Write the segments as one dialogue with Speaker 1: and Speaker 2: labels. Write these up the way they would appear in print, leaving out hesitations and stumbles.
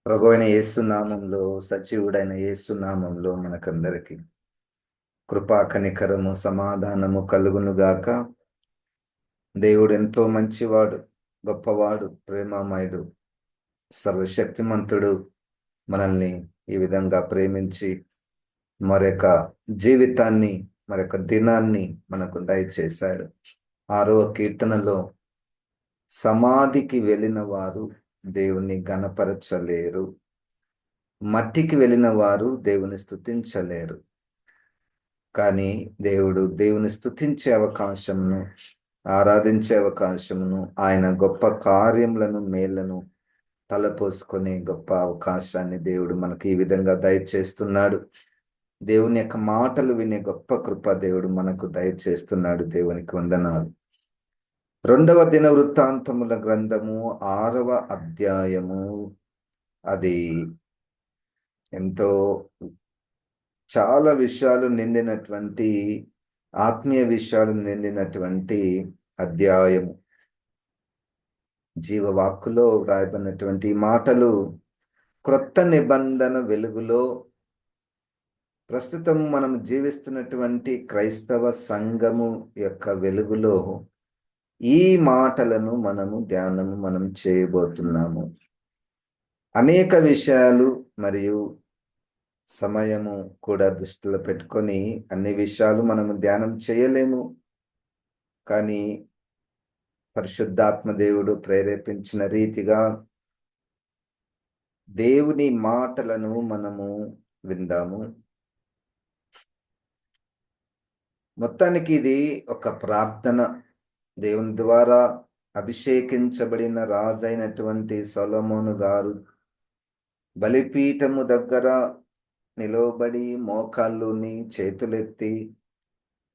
Speaker 1: ప్రభువైన యేసు నామంలో, సజీవుడైన యేసు నామంలో మనకందరికి కృపా కనికరము సమాధానము కలుగునుగాక. దేవుడు ఎంతో మంచివాడు, గొప్పవాడు, ప్రేమామయుడు, సర్వశక్తిమంతుడు. మనల్ని ఈ విధంగా ప్రేమించి మరొక జీవితాన్ని, మరొక దినాన్ని మనకు దయచేశాడు. 6వ కీర్తనలో సమాధికి వెళ్ళిన వారు దేవుని గణపరచలేరు, మట్టికి వెళ్ళిన వారు దేవుని స్తుతించలేరు. కానీ దేవుని స్తుతించే అవకాశమును, ఆరాధించే అవకాశమును, ఆయన గొప్ప కార్యములను, మేళ్లను తలపోసుకునే గొప్ప అవకాశాన్ని దేవుడు మనకి ఈ విధంగా దయచేస్తున్నాడు. దేవుని యొక్క మాటలు వినే గొప్ప కృప దేవుడు మనకు దయచేస్తున్నాడు. దేవునికి వందనాలు. 2వ దిన వృత్తాంతముల గ్రంథము 6వ అధ్యాయము. అది ఎంతో చాలా విషయాలు నిండినటువంటి, ఆత్మీయ విషయాలు నిండినటువంటి అధ్యాయము. జీవవాక్కులో వ్రాయబడినటువంటి మాటలు క్రొత్త నిబంధన వెలుగులో ప్రస్తుతం మనం జీవిస్తున్నటువంటి క్రైస్తవ సంఘము యొక్క వెలుగులో ఈ మాటలను మనం చేయబోతున్నాము. అనేక విషయాలు మరియు సమయము కూడా దృష్టిలో పెట్టుకొని అన్ని విషయాలు మనము ధ్యానం చేయలేము. కానీ పరిశుద్ధాత్మ దేవుడు ప్రేరేపించిన రీతిగా దేవుని మాటలను మనము విందాము. మొత్తానికి ఇది ఒక ప్రార్థన. దేవుని ద్వారా అభిషేకించబడిన రాజైనటువంటి సొలొమోను గారు బలిపీఠము దగ్గర నిలవబడి మోకాళ్ళుని చేతులెత్తి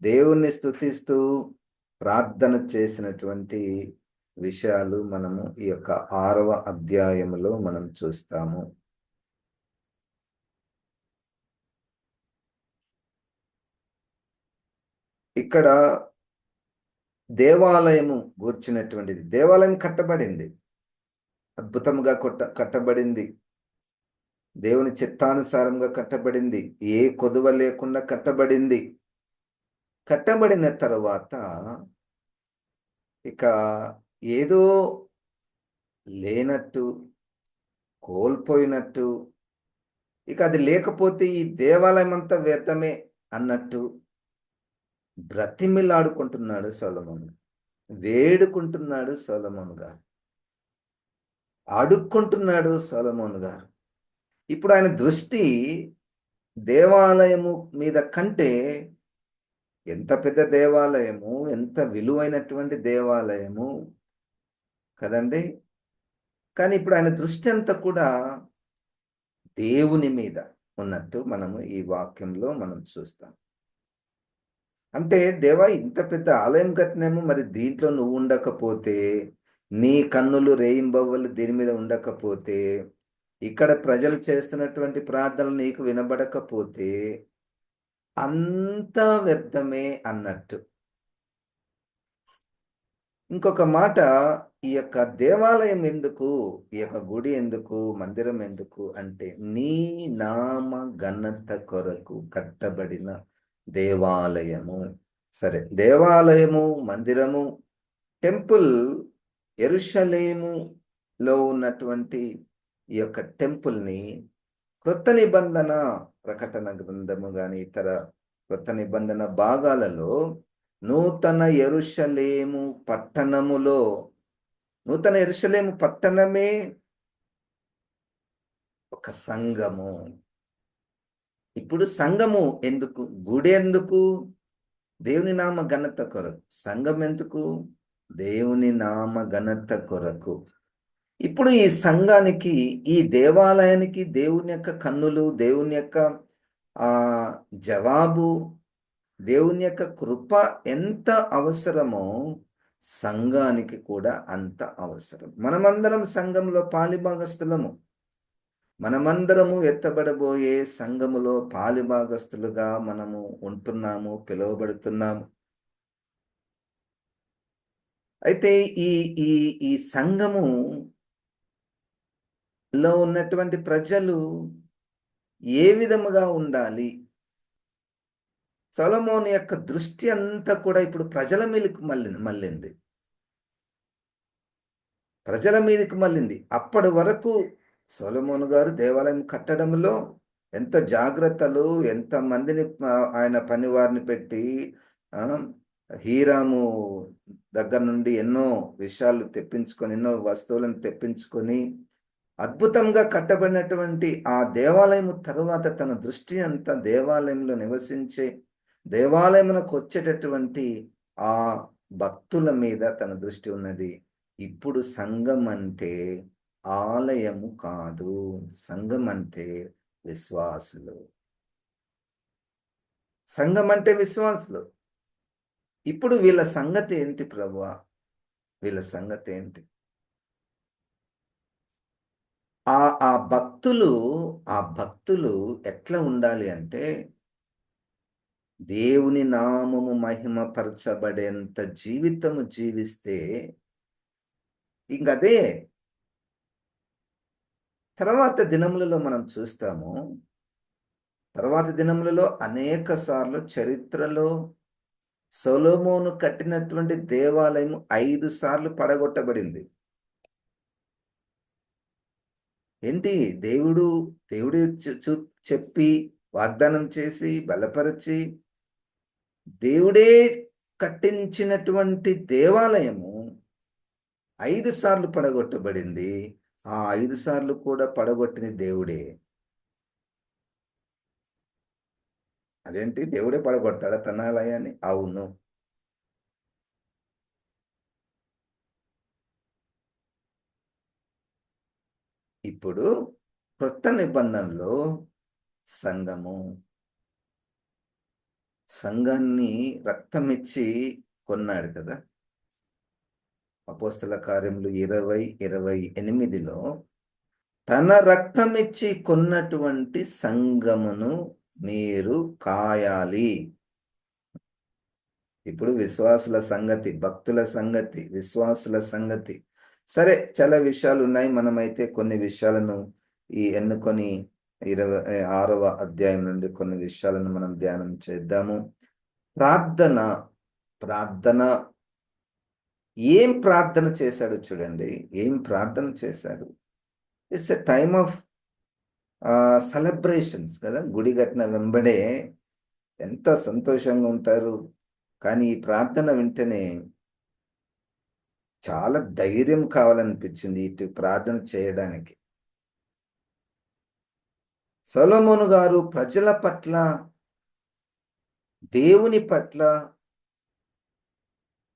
Speaker 1: దేవుణ్ణి స్తుతిస్తూ ప్రార్థన చేసినటువంటి విషయాలు మనము ఈ యొక్క 6వ అధ్యాయములో మనం చూస్తాము. ఇక్కడ దేవాలయము గూర్చినటువంటిది. దేవాలయం కట్టబడింది, అద్భుతంగా కట్టబడింది, దేవుని చిత్తానుసారంగా కట్టబడింది, ఏ కొదువ లేకుండా కట్టబడింది. కట్టబడిన తరువాత ఇక ఏదో లేనట్టు, కోల్పోయినట్టు, ఇక అది లేకపోతే ఈ దేవాలయం అంతా వ్యర్థమే అన్నట్టు బ్రతిమిలాడుకుంటున్నాడు సొలొమోను, వేడుకుంటున్నాడు సొలొమోను గారు, అడుక్కుంటున్నాడు సొలొమోను గారు. ఇప్పుడు ఆయన దృష్టి దేవాలయము మీద కంటే, ఎంత పెద్ద దేవాలయము, ఎంత విలువైనటువంటి దేవాలయము కదండి. కానీ ఇప్పుడు ఆయన దృష్టి అంతా కూడా దేవుని మీద ఉన్నట్టు మనము ఈ వాక్యంలో మనం చూస్తాం. అంటే దేవా, ఇంత పెద్ద ఆలయం కట్టినేమో, మరి దీంట్లో నువ్వు ఉండకపోతే, నీ కన్నులు రేయింబవ్వలు దీని మీద ఉండకపోతే, ఇక్కడ ప్రజలు చేస్తున్నటువంటి ప్రార్థనలు నీకు వినబడకపోతే అంతా వ్యర్థమే అన్నట్టు. ఇంకొక మాట, ఈ యొక్క దేవాలయం ఎందుకు, ఈ యొక్క గుడి ఎందుకు, మందిరం ఎందుకు అంటే, నీ నామ ఘనత కొరకు కట్టబడిన దేవాలయము. సరే, దేవాలయము, మందిరము, టెంపుల్, యెరూషలేములో ఉన్నటువంటి ఈ యొక్క టెంపుల్ని క్రొత్త నిబంధన ప్రకటన గ్రంథము కానీ ఇతర క్రొత్త నిబంధన భాగాలలో నూతన యెరూషలేము పట్టణములో, నూతన యెరూషలేము పట్టణమే ఒక సంఘము. ఇప్పుడు సంఘము ఎందుకు, గుడి ఎందుకు, దేవుని నామ ఘనత కొరకు. సంఘం ఎందుకు, దేవుని నామ ఘనత కొరకు. ఇప్పుడు ఈ సంఘానికి, ఈ దేవాలయానికి దేవుని యొక్క కన్నులు, దేవుని యొక్క జవాబు, దేవుని యొక్క కృప ఎంత అవసరమో సంఘానికి కూడా అంత అవసరం. మనమందరం సంఘంలో పాలిభాగస్థులము. మనమందరము ఎత్తబడబోయే సంఘములో పాలిభాగస్థులుగా మనము ఉంటున్నాము, పిలువబడుతున్నాము. అయితే ఈ ఈ ఈ సంఘము లో ఉన్నటువంటి ప్రజలు ఏ విధముగా ఉండాలి? సొలొమోను యొక్క దృష్టి అంతా కూడా ఇప్పుడు ప్రజల మీదకి మళ్ళింది. ప్రజల మీదకి మళ్ళింది. అప్పటి వరకు సొలొమోను గారు దేవాలయం కట్టడంలో ఎంత జాగ్రత్తలు, ఎంతమందిని ఆయన పనివారిని పెట్టి ఆహ్, హీరాము దగ్గర నుండి ఎన్నో విషయాలు తెప్పించుకొని, ఎన్నో వస్తువులను తెప్పించుకొని, అద్భుతంగా కట్టబడినటువంటి ఆ దేవాలయము తరువాత తన దృష్టి అంతా దేవాలయంలో నివసించే, దేవాలయమునకొచ్చేటటువంటి ఆ భక్తుల మీద తన దృష్టి ఉన్నది. ఇప్పుడు సంఘం అంటే ఆలయము కాదు. సంఘం అంటే విశ్వాసులు. సంఘం అంటే విశ్వాసులు. ఇప్పుడు వీళ్ళ సంగతి ఏంటి ప్రభువా? వీళ్ళ సంగతి ఏంటి? ఆ ఆ భక్తులు ఆ భక్తులు ఎట్లా ఉండాలి అంటే, దేవుని నామము మహిమపరచబడేంత జీవితము జీవిస్తే ఇంకదే. తర్వాత దినములలో మనం చూస్తాము. తర్వాత దినములలో అనేక సార్లు చరిత్రలో సొలొమోను కట్టినటువంటి దేవాలయం 5 సార్లు పడగొట్టబడింది. ఏంటి దేవుడు, దేవుడు చు చు చెప్పి, వాగ్దానం చేసి, బలపరచి, దేవుడే కట్టించినటువంటి దేవాలయము 5 సార్లు పడగొట్టబడింది. ఆ 5 సార్లు కూడా పడగొట్టిన దేవుడే. అదేంటి దేవుడే పడగొడతాడా తన ఆలయాన్ని? అవును. ఇప్పుడు క్రొత్త నిబంధనలో సంఘము, సంఘాన్ని రక్తమిచ్చి కొన్నాడు కదా! అపోస్తల కార్యములు 20:28లో తన రక్తమిచ్చి కొన్నటువంటి సంఘమును మీరు కాయాలి. ఇప్పుడు విశ్వాసుల సంగతి, భక్తుల సంగతి, విశ్వాసుల సంగతి. సరే, చాలా విషయాలున్నాయి. మనమైతే కొన్ని విషయాలను ఎన్నుకొని 26వ అధ్యాయం నుండి కొన్ని విషయాలను మనం ధ్యానం చేద్దాము. ప్రార్థన, ప్రార్థన ఏం ప్రార్థన చేశాడో చూడండి. ఏం ప్రార్థన చేశాడు. It's a time of celebrations కదా! గుడి కట్టిన వెంబడే ఎంత సంతోషంగా ఉంటారు. కానీ ఈ ప్రార్థన వింటేనే చాలా ధైర్యం కావాలనిపించింది ఇటు ప్రార్థన చేయడానికి. సొలొమోను గారు ప్రజల పట్ల, దేవుని పట్ల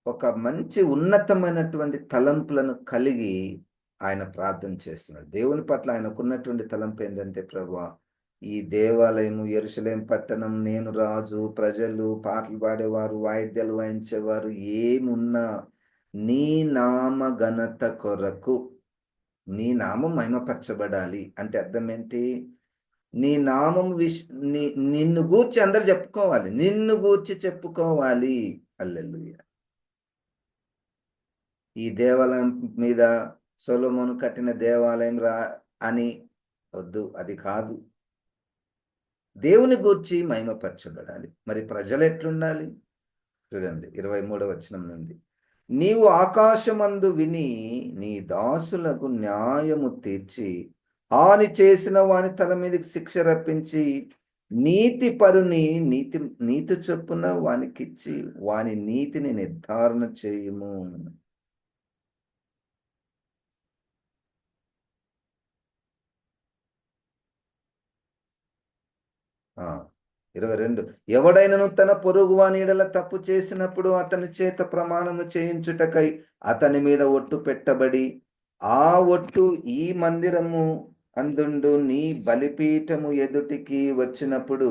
Speaker 1: ఒక మంచి ఉన్నతమైనటువంటి తలంపులను కలిగి ఆయన ప్రార్థన చేస్తున్నాడు. దేవుని పట్ల ఆయనకున్నటువంటి తలంపు ఏంటంటే, ప్రభువా, ఈ దేవాలయము, యెరూషలేము పట్టణం, నేను రాజు, ప్రజలు, పాటలు పాడేవారు, వాయిద్యాలు వాయించేవారు ఏమున్నా నీ నామ ఘనత కొరకు, నీ నామం మహిమపరచబడాలి. అంటే అర్థం ఏంటి? నీ నామం ని నిన్ను గూర్చి అందరూ చెప్పుకోవాలి. నిన్ను గూర్చి చెప్పుకోవాలి. హల్లెలూయా! ఈ దేవాలయం మీద సొలొమోను కట్టిన దేవాలయం అని వద్దు. అది కాదు. దేవుని గూర్చి మహిమపరచబడాలి. మరి ప్రజలెట్లుండాలి? చూడండి 23వ వచనం నుండి. నీవు ఆకాశమందు విని నీ దాసులకు న్యాయము తీర్చి, హాని చేసిన వాని తల మీదకి శిక్ష రప్పించి, నీతిపరుని నీతి చొప్పున వానికిచ్చి, వాని నీతిని నిర్ధారణ చేయుము. ఆ! 22 ఎవడైనను తన పొరుగువాని ఎడల తప్పు చేసినప్పుడు అతని చేత ప్రమాణము చేయించుటకై అతని మీద ఒట్టు పెట్టబడి, ఆ ఒట్టు ఈ మందిరము అందుండు నీ బలిపీఠము ఎదుటికి వచ్చినప్పుడు,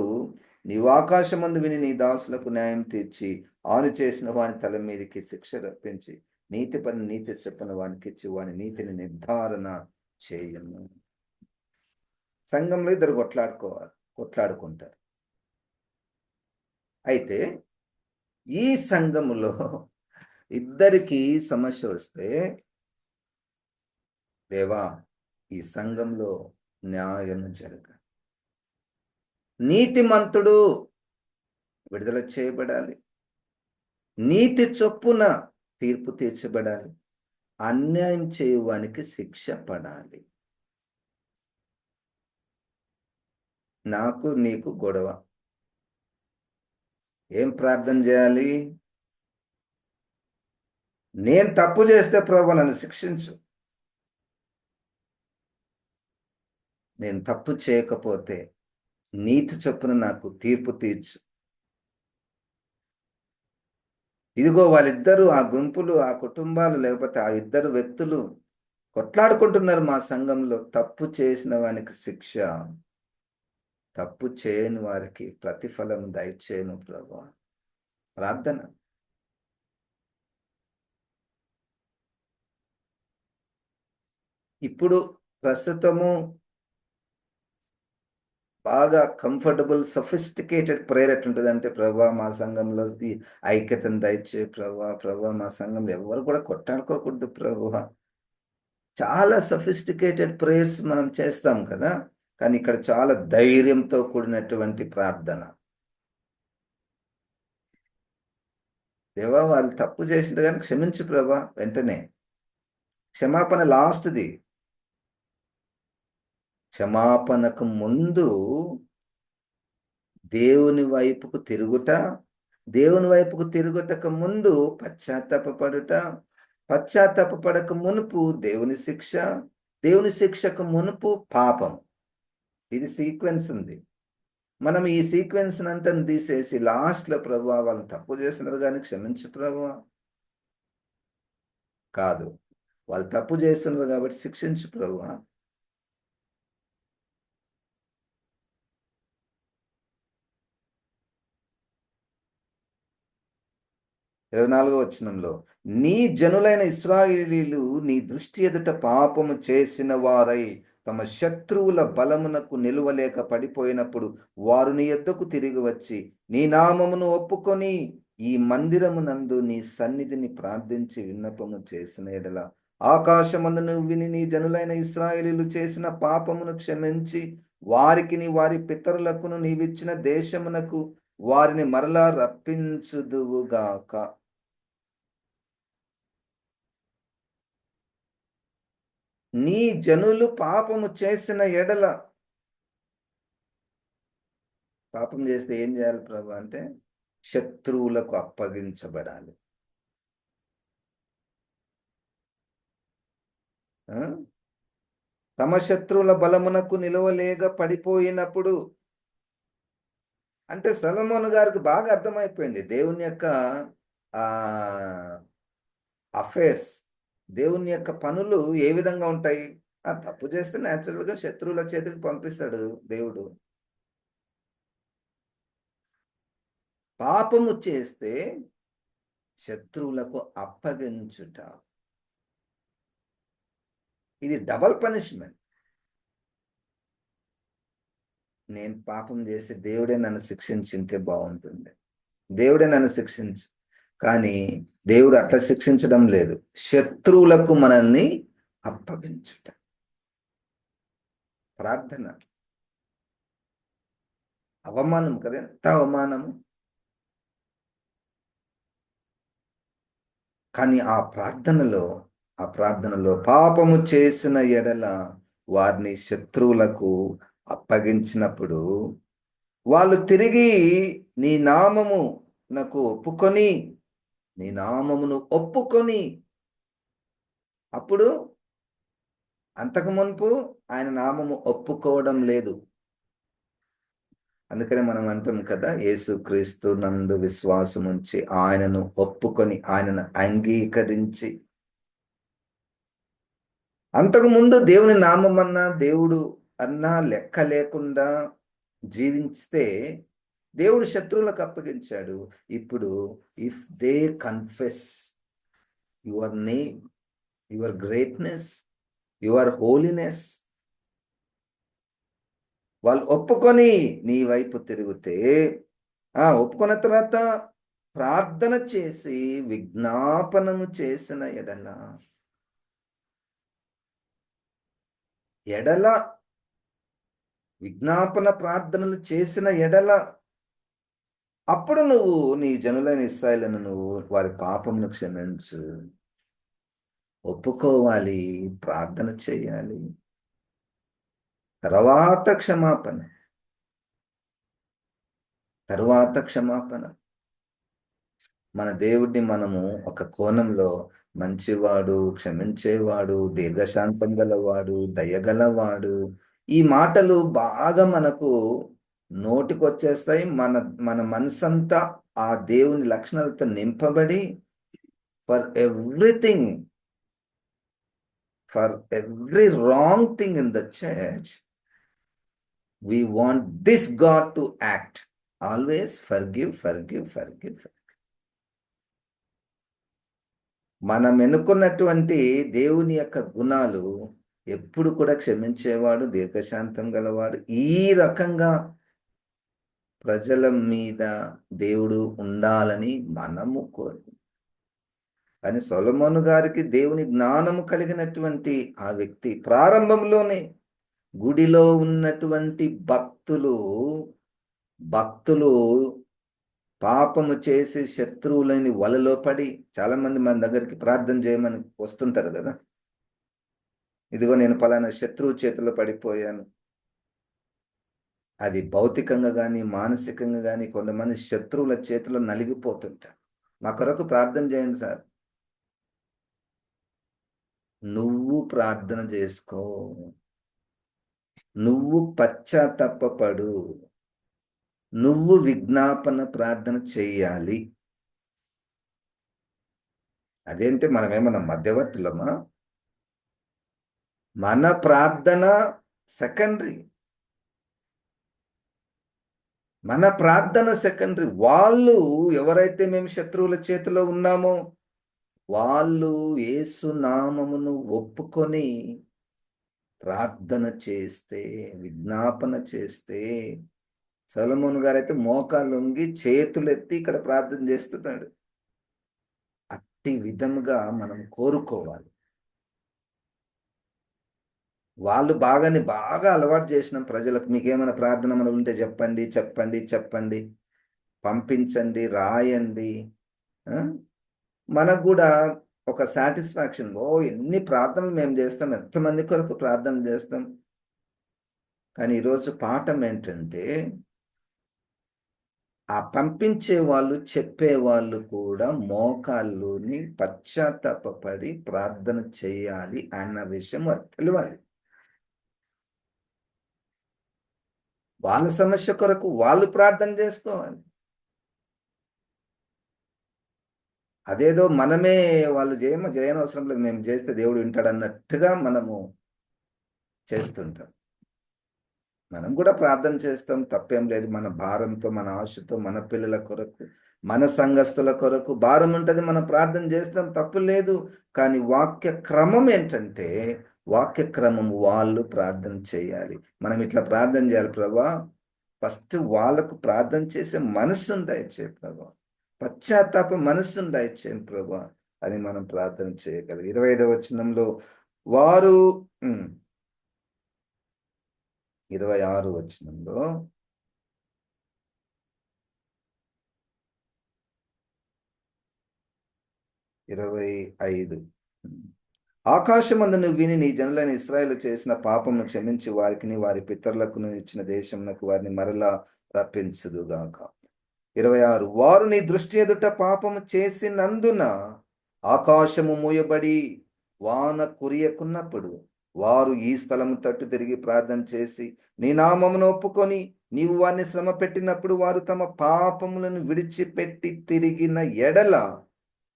Speaker 1: నీవు ఆకాశమందు విని నీ దాసులకు న్యాయం తీర్చి, హాని చేసిన వాని తల మీదికి శిక్ష రప్పించి, నీతి పని నీతి చొప్పున వానికిచ్చి, వాని నీతిని నిర్ధారణ చేయుము. సంఘంలో ఇద్దరు కొట్లాడుకుంటారు. అయితే ఈ సంఘములో ఇద్దరికీ సమస్య వస్తే, దేవా, ఈ సంఘంలో న్యాయము జరగాలి. నీతిమంతుడు విడుదల చేయబడాలి. నీతి చొప్పున తీర్పు తీర్చబడాలి. అన్యాయం చేయువానికి శిక్ష పడాలి. నాకు నీకు గొడవ. ఏం ప్రార్థన చేయాలి? నేను తప్పు చేస్తే ప్రభువా నన్ను శిక్షించు. నేను తప్పు చేయకపోతే నీతి చొప్పున నాకు తీర్పు తీర్చు. ఇదిగో వాళ్ళిద్దరూ, ఆ గుంపులు, ఆ కుటుంబాలు, లేకపోతే ఆ ఇద్దరు వ్యక్తులు కొట్లాడుకుంటున్నారు మా సంఘంలో. తప్పు చేసిన వానికి శిక్ష, తప్పు చేయని వారికి ప్రతిఫలం దయచేయము ప్రభువా. ప్రార్థన. ఇప్పుడు ప్రస్తుతము బాగా కంఫర్టబుల్ సఫిస్టికేటెడ్ ప్రేయర్ ఎట్లుంటుందంటే, ప్రభా మా సంఘంలో ఈ ఐక్యతను దయచే ప్రభా. ప్రభా మా సంఘంలో ఎవరు కూడా కొట్టాడుకోకూడదు ప్రభువా. చాలా సఫిస్టికేటెడ్ ప్రేయర్స్ మనం చేస్తాం కదా. కానీ ఇక్కడ చాలా ధైర్యంతో కూడినటువంటి ప్రార్థన. దేవా వాళ్ళు తప్పు చేసింది కానీ క్షమించు ప్రభా. వెంటనే క్షమాపణ లాస్ట్ది. క్షమాపణకు ముందు దేవుని వైపుకు తిరుగుట, దేవుని వైపుకు తిరుగుటకు ముందు పశ్చాత్తాపపడుట, పశ్చాత్తాపపడక మునుపు దేవుని శిక్ష, దేవుని శిక్షకు మునుపు పాపం. ఇది సీక్వెన్స్ ఉంది. మనం ఈ సీక్వెన్స్ అంతా తీసేసి లాస్ట్లో ప్రభువా వాళ్ళు తప్పు చేస్తున్నారు కానీ క్షమించు ప్రభువా. కాదు, వాళ్ళు తప్పు చేస్తున్నారు కాబట్టి శిక్షించు ప్రభువా. 24వ వచనంలో, నీ జనులైన ఇశ్రాయేలీయులు నీ దృష్టి ఎదుట పాపము చేసిన వారై తమ శత్రువుల బలమునకు నిలువలేక పడిపోయినప్పుడు వారు నీ యొద్దకు తిరిగి వచ్చి నీ నామమును ఒప్పుకొని ఈ మందిరమునందు నీ సన్నిధిని ప్రార్థించి విన్నపము చేసిన ఎడల ఆకాశమందును విని నీ జనులైన ఇశ్రాయేలీయులు చేసిన పాపమును క్షమించి వారికిని వారి పితరులకును నీవిచ్చిన దేశమునకు వారిని మరలా రప్పించుదువుగాక. నీ జనులు పాపము చేసిన ఎడల, పాపం చేస్తే ఏం చేయాలి ప్రభు అంటే శత్రువులకు అప్పగించబడాలి. తమ శత్రువుల బలమునకు నిలవలేక పడిపోయినప్పుడు, అంటే సొలొమోను గారికి బాగా అర్థమైపోయింది దేవుని యొక్క అఫైర్స్, దేవుని యొక్క పనులు ఏ విధంగా ఉంటాయి. తప్పు చేస్తే న్యాచురల్గా శత్రువుల చేతికి పంపిస్తాడు దేవుడు. పాపము చేస్తే శత్రువులకు అప్పగించుట, ఇది డబల్ పనిష్మెంట్. నేను పాపం చేసి దేవుడే నన్ను శిక్షించింటే బాగుంటుంది, దేవుడే నన్ను శిక్షించు. కానీ దేవుడు అట్లా శిక్షించడం లేదు, శత్రువులకు మనల్ని అప్పగించుట. ప్రార్థన అవమానం కదా, ఎంత అవమానము. కానీ ఆ ప్రార్థనలో పాపము చేసిన ఎడల వారిని శత్రువులకు అప్పగించినప్పుడు వాళ్ళు తిరిగి నీ నామము నాకు ఒప్పుకొని, నీ నామమును ఒప్పుకొని, అప్పుడు అంతకు మునుపు ఆయన నామము ఒప్పుకోవడం లేదు. అందుకనే మనం అంటాం కదా, యేసుక్రీస్తు నందు విశ్వాసం ఉంచి ఆయనను ఒప్పుకొని ఆయనను అంగీకరించి, అంతకుముందు దేవుని నామం అన్నా దేవుడు అన్నా లెక్క లేకుండా జీవిస్తే దేవుడు శత్రువులకు అప్పగించాడు. ఇప్పుడు if they confess your name, your greatness, your holiness, వాళ్ళు ఒప్పుకొని నీ వైపు తిరిగితే, ఒప్పుకున్న తర్వాత ప్రార్థన చేసి విజ్ఞాపనము చేసిన ఎడల ఎడల, విజ్ఞాపన ప్రార్థనలు చేసిన ఎడల, అప్పుడు నువ్వు నీ జనులైన ఇశ్రాయేలును నువ్వు వారి పాపమును క్షమించు. ఒప్పుకోవాలి, ప్రార్థన చేయాలి, తర్వాత క్షమాపణ, తరువాత క్షమాపణ. మన దేవుడిని మనము ఒక కోణంలో మంచివాడు, క్షమించేవాడు, దీర్ఘశాంతం గలవాడు, దయగలవాడు, ఈ మాటలు బాగా మనకు నోటికొచ్చేస్తాయి. మన మన మనసంతా ఆ దేవుని లక్షణాలతో నింపబడి, for everything, for every wrong thing in the church, we want this God to act. Always forgive, forgive, forgive. మనం ఎన్నుకున్నటువంటి దేవుని యొక్క గుణాలు ఎప్పుడు కూడా క్షమించేవాడు, దీర్ఘశాంతం గలవాడు. ఈ రకంగా ప్రజల మీద దేవుడు ఉండాలని మనము కోరు. కానీ సొలొమోను గారికి దేవుని జ్ఞానము కలిగినటువంటి ఆ వ్యక్తి ప్రారంభంలోనే గుడిలో ఉన్నటువంటి భక్తులు పాపము చేసి శత్రువులని వలలో పడి, చాలా మంది మన దగ్గరికి ప్రార్థన చేయమని వస్తుంటారు కదా. ఇదిగో నేను పలానా శత్రువు చేతిలో పడిపోయాను. అది భౌతికంగా కానీ మానసికంగా కానీ కొంతమంది శత్రువుల చేతిలో నలిగిపోతుంటారు. మా కొరకు ప్రార్థన చేయండి సార్. నువ్వు ప్రార్థన చేసుకో, నువ్వు పశ్చాత్తాపపడు, నువ్వు విజ్ఞాపన ప్రార్థన చెయ్యాలి. అదేంటి, మనమేమన్నా మధ్యవర్తులమా? మన ప్రార్థన సెకండరీ, మన ప్రార్థన సెకండరీ. వాళ్ళు ఎవరైతే మేము శత్రువుల చేతిలో ఉన్నామో వాళ్ళు యేసు నామమును ఒప్పుకొని ప్రార్థన చేస్తే, విజ్ఞాపన చేస్తే, సొలొమోను గారైతే మోకాళ్ళు వంగి చేతులెత్తి ఇక్కడ ప్రార్థన చేస్తున్నాడు. అట్టి విధముగా మనం కోరుకోవాలి. వాళ్ళు బాగా అలవాటు చేసిన ప్రజలకు, మీకేమైనా ప్రార్థన మనలు ఉంటే చెప్పండి, చెప్పండి, చెప్పండి, పంపించండి, రాయండి. మనకు కూడా ఒక సాటిస్ఫాక్షన్, ఎన్ని ప్రార్థనలు మేము చేస్తాం, ఎంతమంది కొరకు ప్రార్థన చేస్తాం. కానీ ఈరోజు పాఠం ఏంటంటే, ఆ పంపించే వాళ్ళు, చెప్పేవాళ్ళు కూడా మోకాళ్ళుని పశ్చాత్తాపడి ప్రార్థన చేయాలి అన్న విషయం వారికి తెలియాలి. వాళ్ళ సమస్య కొరకు వాళ్ళు ప్రార్థన చేసుకోవాలి. అదేదో మనమే వాళ్ళు చేయనవసరం లేదు, మేము చేస్తే దేవుడు వింటాడు అన్నట్టుగా మనము చేస్తుంటాం. మనం కూడా ప్రార్థన చేస్తాం, తప్పేం లేదు. మన భారంతో, మన ఆశతో, మన పిల్లల కొరకు, మన సంఘస్థుల కొరకు భారం ఉంటుంది, మనం ప్రార్థన చేస్తాం, తప్పు లేదు. కానీ వాక్య క్రమం ఏంటంటే, వాక్య క్రమం వాళ్ళు ప్రార్థన చేయాలి. మనం ఇట్లా ప్రార్థన చేయాలి ప్రభా, ఫస్ట్ వాళ్ళకు ప్రార్థన చేసే మనస్సును దయచేయి ప్రభా, పశ్చాత్తాప మనస్సును దయచేయండి ప్రభా అని మనం ప్రార్థన చేయగలం. 25వ వచనంలో వారు 26 వచనంలో ఆకాశమందు నువ్వు విని నీ జనులైన ఇశ్రాయేలు చేసిన పాపమును క్షమించి వారికి వారి పితరులకు ఇచ్చిన దేశమునకు వారిని మరలా రప్పించుదుగాక. 26 వారు నీ దృష్టి ఎదుట పాపము చేసినందున ఆకాశము మూయబడి వాన కురియకున్నప్పుడు వారు ఈ స్థలము తట్టు తిరిగి ప్రార్థన చేసి నీ నామమును ఒప్పుకొని నీవు వారిని శ్రమ పెట్టినప్పుడు వారు తమ పాపములను విడిచిపెట్టి తిరిగిన ఎడల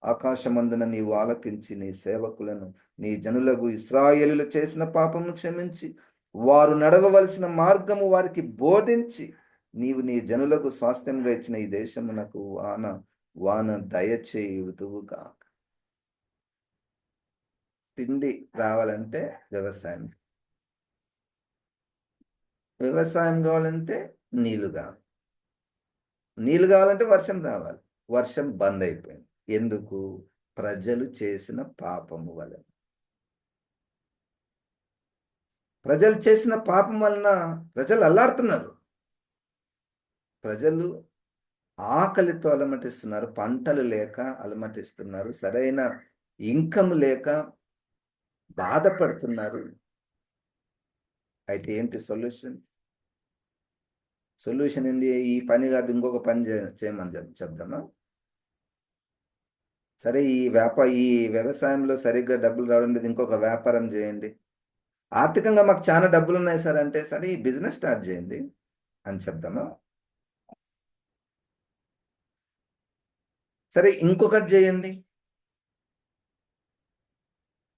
Speaker 1: ఆకాశమందున నీవు ఆలకించి నీ సేవకులను, నీ జనులకు ఇశ్రాయేలులు చేసిన పాపమును క్షమించి వారు నడవవలసిన మార్గము వారికి బోధించి నీవు నీ జనులకు స్వాస్థ్యంగా ఇచ్చిన ఈ దేశమునకు వాన దయచేయుదువుగాక. తిండి రావాలంటే వ్యవసాయం, వ్యవసాయం కావాలంటే నీళ్లు కావాలి, నీళ్లు కావాలంటే వర్షం రావాలి. వర్షం బంద్ అయిపోయింది. ఎందుకు? ప్రజలు చేసిన పాపము వలన. ప్రజలు చేసిన పాపం వలన ప్రజలు అల్లాడుతున్నారు. ప్రజలు ఆకలితో అలమటిస్తున్నారు, పంటలు లేక అలమటిస్తున్నారు, సరైన ఇన్కమ్ లేక బాధపడుతున్నారు. అయితే ఏంటి సొల్యూషన్? సొల్యూషన్ ఏంటి? ఈ పని కాదు, ఇంకొక పని చేయమని చెప్దామా? సరే, ఈ వ్యవసాయంలో సరిగ్గా డబ్బులు రావడం లేదు, ఇంకొక వ్యాపారం చేయండి. ఆర్థికంగా మాకు చాలా డబ్బులు ఉన్నాయి సార్ అంటే, సరే ఈ బిజినెస్ స్టార్ట్ చేయండి అని చెప్దామా? సరే ఇంకొకటి చేయండి.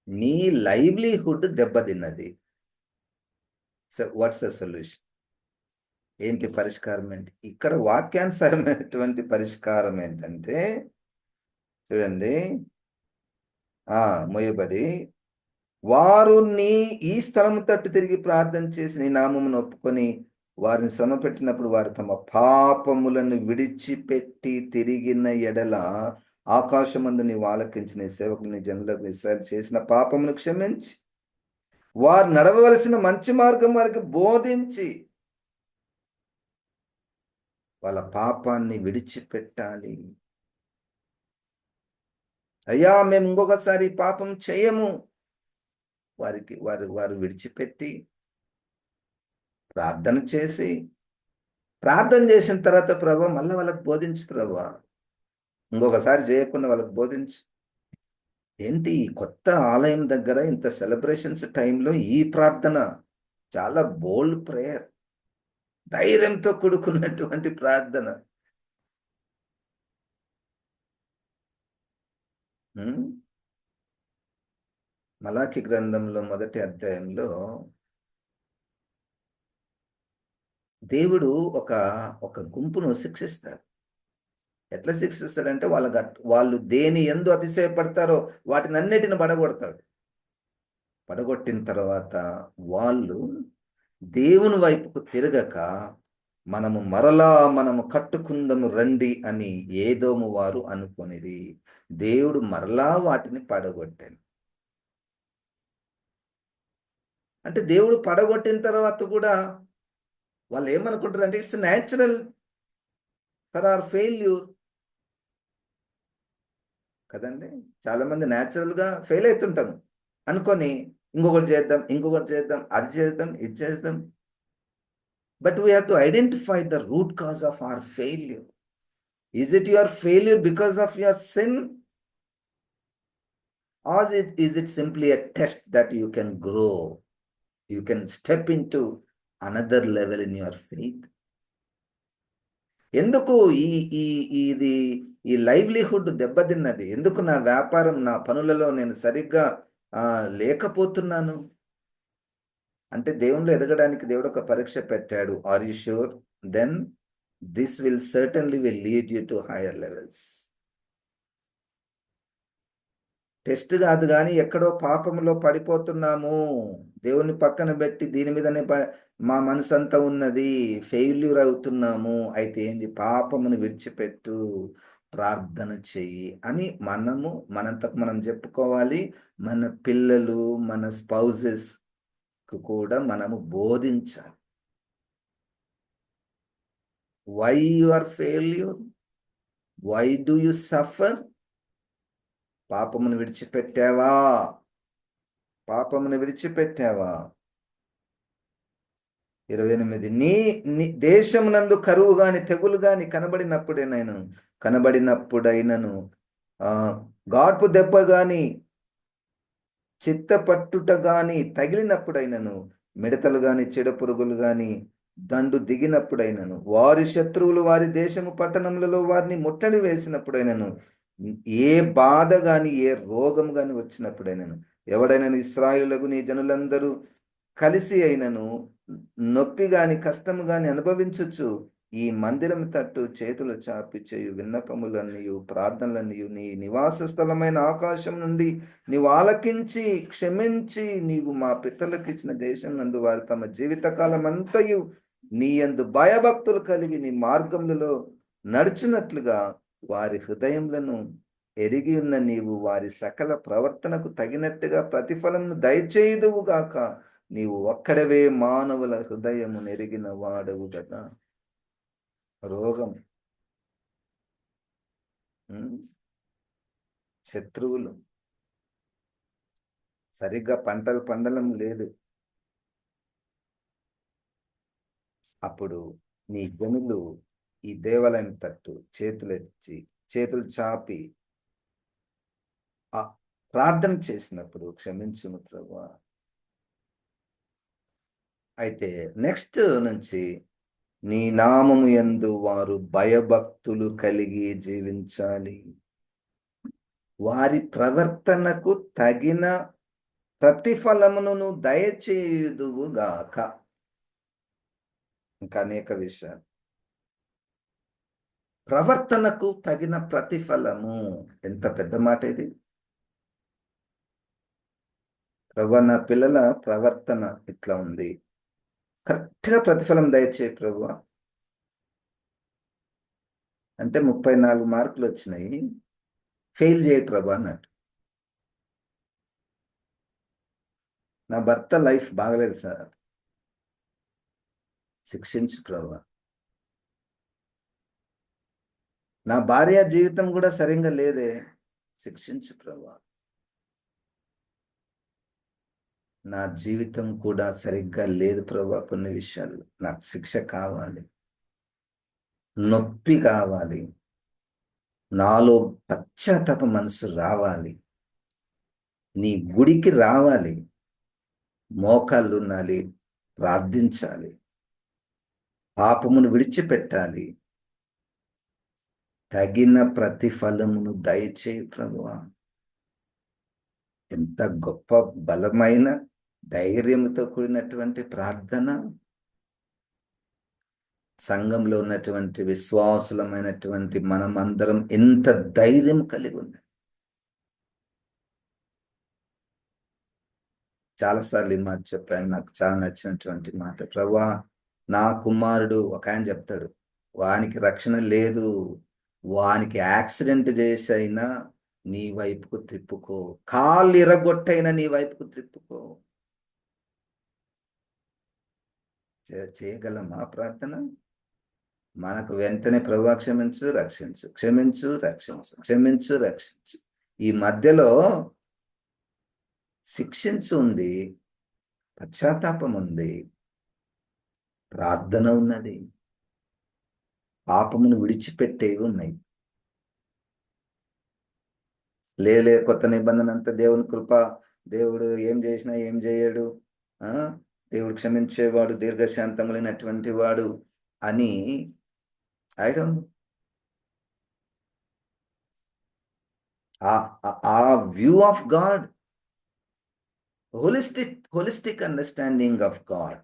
Speaker 1: నీ లైవ్లీహుడ్ దెబ్బతిన్నది. So what's the solution? ఏంటి పరిష్కారం? ఏంటి ఇక్కడ? వాక్యానుసారమైనటువంటి పరిష్కారం ఏంటంటే, చూడండి, మొయ్యబడి వారు ఈ స్థలము తట్టు తిరిగి ప్రార్థన చేసి నీ నామమును ఒప్పుకొని వారిని శ్రమ పెట్టినప్పుడు వారు తమ పాపములను విడిచిపెట్టి తిరిగిన ఎడల ఆకాశమందు నీవు ఆలకించి నీ సేవకులు నీ జనులకు ఇశ్రాయేలు చేసిన పాపమును క్షమించి వారు నడవవలసిన మంచి మార్గం వారికి బోధించి వాళ్ళ పాపాన్ని విడిచిపెట్టాలి. అయ్యా మేము ఇంకొకసారి పాపం చేయము, వారు విడిచిపెట్టి ప్రార్థన చేసి, ప్రార్థన చేసిన తర్వాత ప్రభా మళ్ళీ వాళ్ళకి బోధించు ప్రభా, ఇంకొకసారి చేయకుండా వాళ్ళకి బోధించు. ఏంటి కొత్త ఆలయం దగ్గర ఇంత సెలబ్రేషన్స్ టైంలో ఈ ప్రార్థన? చాలా బోల్డ్ ప్రేయర్, ధైర్యంతో కూడుకున్నటువంటి ప్రార్థన. మలాకి గ్రంథంలో మొదటి అధ్యాయంలో దేవుడు ఒక గుంపును శిక్షిస్తాడు. ఎట్లా శిక్షిస్తాడంటే వాళ్ళు దేని యందు అతిశయపడతారో వాటిని అన్నిటిని పడగొడతాడు. పడగొట్టిన తర్వాత వాళ్ళు దేవుని వైపుకు తిరగక మనము కట్టుకుందము రండి అని ఏదోము వారు అనుకొనిది. దేవుడు మరలా వాటిని పడగొట్టాను. అంటే దేవుడు పడగొట్టిన తర్వాత కూడా వాళ్ళు ఏమనుకుంటారు అంటే it's natural for hour failure కదండి. చాలా మంది న్యాచురల్గా ఫెయిల్ అవుతుంటాము అనుకొని ఇంకొకటి చేద్దాం, అది చేద్దాం, ఇది చేద్దాం. But we have to identify the root cause of our failure. Is it your failure because of your sin, or is it simply a test that you can grow, you can step into another level in your faith? ఎందుకు ఈ livelihood దెబ్బతిన్నది? ఎందుకు నా వ్యాపారం, నా పనులలో నేను సరిగ్గా లేకపోతున్నాను అంటే దేవునిలో ఎదగడానికి దేవుడు ఒక పరీక్ష పెట్టాడు. Are you sure? Then this will certainly lead you to higher levels. Test కాదు కానీ ఎక్కడో పాపంలో పడిపోతున్నాము, దేవుని పక్కన పెట్టి దీని మీదనే మా మనసు అంతా ఉన్నది, ఫెయిల్యూర్ అవుతున్నాము. అయితే ఏంది? పాపమును విడిచిపెట్టు, ప్రార్థన చెయ్యి అని మనంతకు మనం చెప్పుకోవాలి. మన పిల్లలు, మన స్పౌజెస్ కూడా మనము బోధించాలి. Why you are failure? Why do you suffer? పాపమును విడిచిపెట్టావా? పాపమును విడిచిపెట్టావా? 28 నీ దేశమునందు కరువు గాని తెగులు గాని కనబడినప్పుడైనను గాడ్పు దెబ్బ గాని చిత్తపట్టుట గాని తగిలినప్పుడైనను, మిడతలు గాని చెడ పురుగులు గాని దండు దిగినప్పుడైనను, వారి శత్రువులు వారి దేశము పట్టణములలో వారిని ముట్టడి వేసినప్పుడైనను, ఏ బాధ గాని ఏ రోగం గాని వచ్చినప్పుడైనను, ఎవడైనా ఇశ్రాయేలుకు నీ జనులందరూ కలిసి అయినను నొప్పి గాని కష్టము గాని అనుభవించచ్చు ఈ మందిరం తట్టు చేతులు చాపి చేయు విన్నపములన్నయు ప్రార్థనలన్నయు నీ నివాస స్థలమైన ఆకాశం నుండి నీవు ఆలకించి క్షమించి నీవు మా పితరులకు ఇచ్చిన దేశం నందు వారు తమ జీవితకాలం అంతయు నీ యందు భయభక్తులు కలిగి నీ మార్గములలో నడుచున్నట్లుగా వారి హృదయములను ఎరిగి ఉన్న నీవు వారి సకల ప్రవర్తనకు తగినట్టుగా ప్రతిఫలమును దయచేయుదువుగాక. నీవు ఒక్కడవే మానవుల హృదయము నెరిగిన వాడవు కదా. రోగం, శత్రువులు, సరిగ్గా పంటలు పండడం లేదు. అప్పుడు నీ జనులు ఈ దేవాలయం తట్టు చేతులెత్తి చేతులు చాపి ప్రార్థన చేసినప్పుడు క్షమించుము ప్రభువా. అయితే నెక్స్ట్ నుంచి నీ నామము యందు వారు భయభక్తులు కలిగి జీవించాలి. వారి ప్రవర్తనకు తగిన ప్రతిఫలమును దయచేయుదువుగాక. ఇంకా అనేక విషయాలు. ప్రవర్తనకు తగిన ప్రతిఫలము, ఎంత పెద్ద మాట ఇది. ప్రభు, నా పిల్లల ప్రవర్తన ఇట్లా ఉంది, కరెక్ట్గా ప్రతిఫలం దయచేయి ప్రభు అంటే 34 మార్కులు వచ్చినాయి, ఫెయిల్ చేయి ప్రభు అన్నట్టు. నా భర్త లైఫ్ బాగలేదు సార్, శిక్షించు ప్రభు. నా భార్య జీవితం కూడా సరిగ్గా లేదే, శిక్షించు ప్రభు. నా జీవితం కూడా సరిగ్గా లేదు ప్రభు, కొన్ని విషయాలు నాకు శిక్ష కావాలి, నొప్పి కావాలి, నాలో పశ్చాత్తాప మనసు రావాలి, నీ గుడికి రావాలి, మోకాళ్ళు ఉండాలి, ప్రార్థించాలి, పాపమును విడిచిపెట్టాలి, తగిన ప్రతిఫలమును దయచేయి ప్రభువా. ఎంత గొప్ప బలమైన ధైర్యంతో కూడినటువంటి ప్రార్థన. సంఘంలో ఉన్నటువంటి విశ్వాసులమైనటువంటి మనమందరం ఎంత ధైర్యం కలిగి ఉన్నాం. చాలాసార్లు ఈ మాట చెప్పాను, నాకు చాలా నచ్చినటువంటి మాట. ప్రభువా, నా కుమారుడు, ఒక ఆయన చెప్తాడు, వానికి రక్షణ లేదు, వానికి యాక్సిడెంట్ చేసైనా నీ వైపుకు త్రిప్పుకో, కాళ్ళు ఇరగొట్టైనా నీ వైపుకు త్రిప్పుకో. చేయగలమా ప్రార్థన? మనకు వెంటనే ప్రభువా క్షమించు, రక్షించు, క్షమించు, రక్షించు, క్షమించు, రక్షించు. ఈ మధ్యలో శిక్షించు ఉంది, పశ్చాత్తాపం ఉంది, ప్రార్థన ఉన్నది, పాపమును విడిచిపెట్టేవి ఉన్నాయి. లేలే కొత్త నిబంధన అంతా దేవుని కృప, దేవుడు ఏం చేసినా ఏం చేయడు, దేవుడు క్షమించేవాడు, దీర్ఘశాంతములైనటువంటి వాడు అని ఐ డోంట్ ఆ view of God, holistic understanding of God,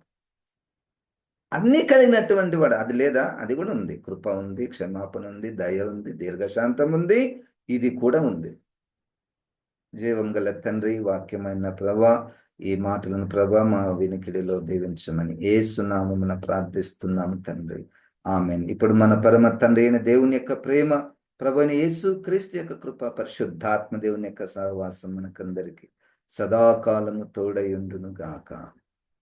Speaker 1: అన్నీ కలిగినటువంటి వాడు. అది లేదా? అది కూడా ఉంది. కృప ఉంది, క్షమాపణ ఉంది, దయ ఉంది, దీర్ఘశాంతం ఉంది, ఇది కూడా ఉంది. జీవం గల తండ్రి, వాక్యమైన ప్రభా, ఈ మాటలను ప్రభా మా వినికిడిలో దీవించమని యేసు నామమున ప్రార్థిస్తున్నాము తండ్రి, ఆమేన్. ఇప్పుడు మన పరమ తండ్రి అయిన దేవుని యొక్క ప్రేమ, ప్రభువైన యేసు క్రీస్తు యొక్క కృప, పరిశుద్ధాత్మ దేవుని యొక్క సహవాసం మనకందరికి సదాకాలము తోడై ఉండును గాక.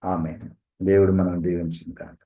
Speaker 1: ఆమేన్. దేవుడు మనం దీవించును గాక.